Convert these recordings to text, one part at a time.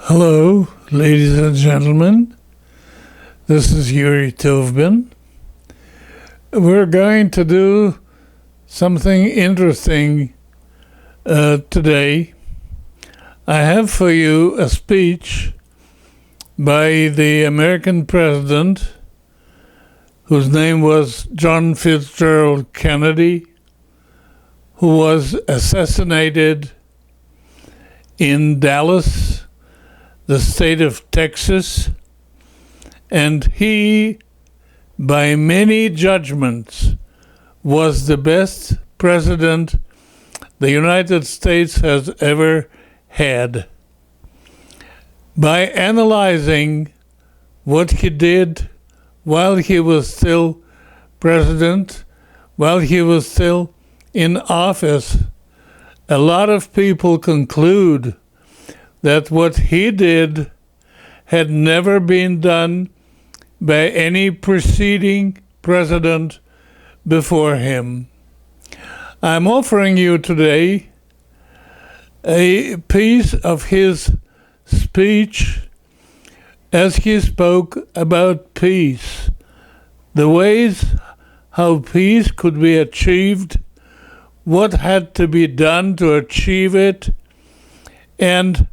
Hello, ladies and gentlemen. This is Yuri Tovbin. We're going to do something interesting today. I have for you a speech by the American president, whose name was John Fitzgerald Kennedy, who was assassinated in Dallas, the state of Texas, and he, by many judgments, was the best president the United States has ever had. By analyzing what he did while he was still president, while he was still in office, a lot of people conclude that what he did had never been done by any preceding president before him. I'm offering you today a piece of his speech as he spoke about peace, the ways how peace could be achieved, what had to be done to achieve it, and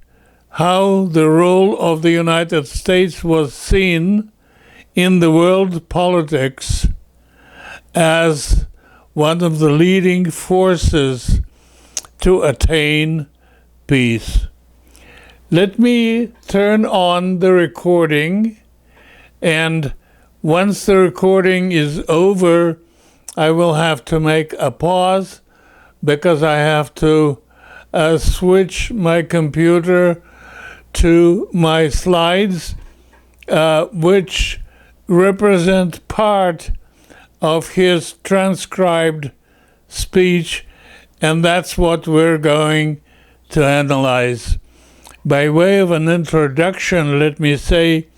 how the role of the United States was seen in the world politics as one of the leading forces to attain peace. Let me turn on the recording, and once the recording is over, I will have to make a pause because I have to switch my computer to my slides, which represent part of his transcribed speech, and that's what we're going to analyze. By way of an introduction, let me say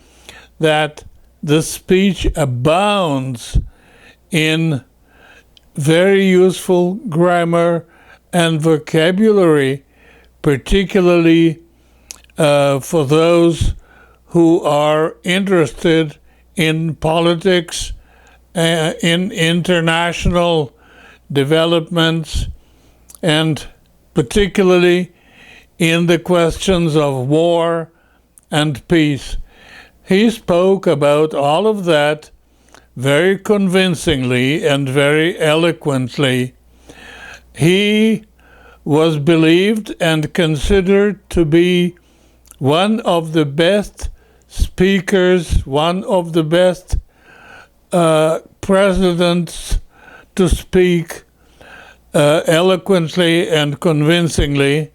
that the speech abounds in very useful grammar and vocabulary, particularly for those who are interested in politics, in international developments, and particularly in the questions of war and peace. He spoke about all of that very convincingly and very eloquently. He was believed and considered to be one of the best speakers, one of the best presidents to speak eloquently and convincingly,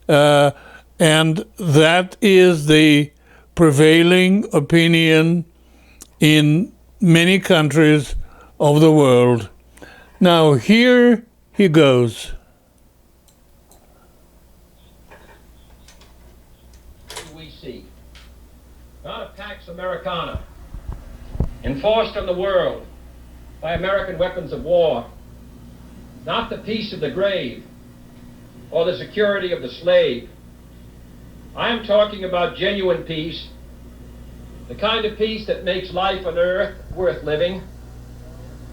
and that is the prevailing opinion in many countries of the world. Now, here he goes. Not a Pax Americana, enforced on the world by American weapons of war, not the peace of the grave or the security of the slave. I am talking about genuine peace, the kind of peace that makes life on earth worth living,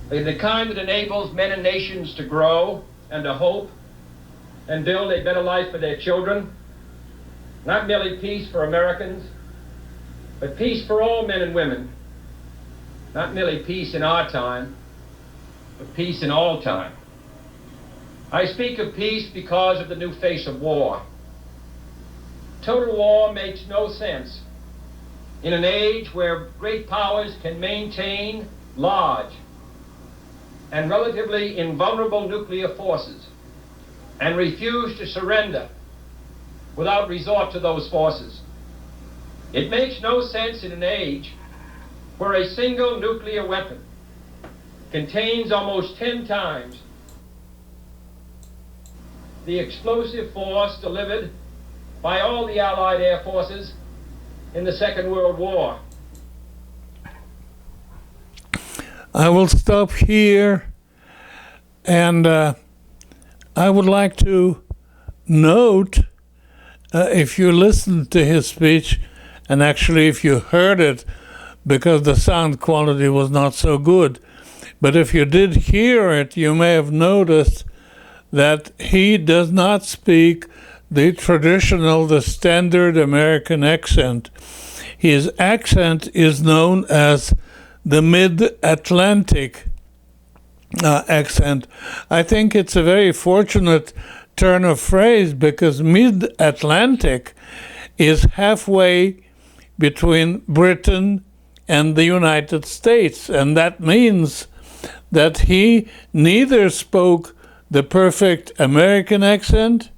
the kind that enables men and nations to grow and to hope and build a better life for their children, not merely peace for Americans, but peace for all men and women, not merely peace in our time, but peace in all time. I speak of peace because of the new face of war. Total war makes no sense in an age where great powers can maintain large and relatively invulnerable nuclear forces and refuse to surrender without resort to those forces. It makes no sense in an age where a single nuclear weapon contains almost 10 times the explosive force delivered by all the Allied air forces in the Second World War. I will stop here, and I would like to note if you listened to his speech, and actually if you heard it, because the sound quality was not so good, but if you did hear it, you may have noticed that he does not speak the traditional, the standard American accent. His accent is known as the mid-Atlantic accent. I think it's a very fortunate turn of phrase because mid-Atlantic is halfway between Britain and the United States, and that means that he neither spoke the perfect American accent,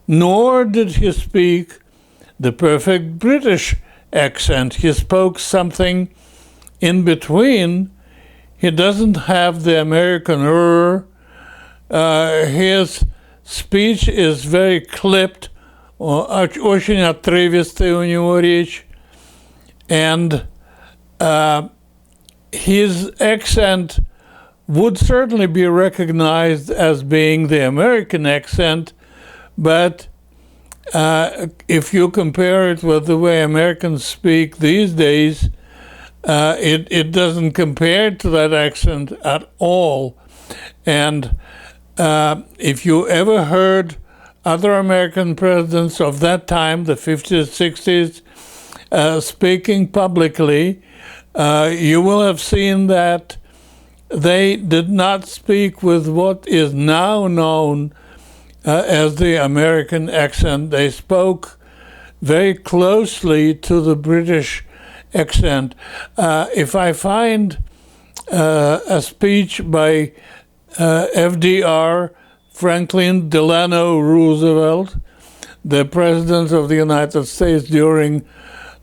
nor did he speak the perfect British accent. He spoke something in between. He doesn't have the American his speech is very clipped, очень отрывистая у него речь, and his accent would certainly be recognized as being the American accent, but if you compare it with the way Americans speak these days, it doesn't compare to that accent at all. And if you ever heard other American presidents of that time, the 50s, 60s, speaking publicly, you will have seen that they did not speak with what is now known as the American accent. They spoke very closely to the British accent. If I find a speech by FDR, Franklin Delano Roosevelt, the President of the United States during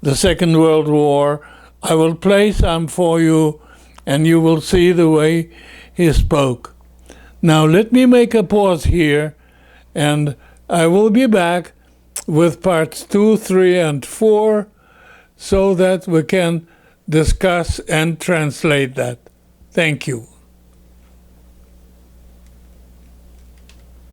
the Second World War, I will play some for you, and you will see the way he spoke. Now let me make a pause here, and I will be back with parts 2, 3, and 4 so that we can discuss and translate that. Thank you.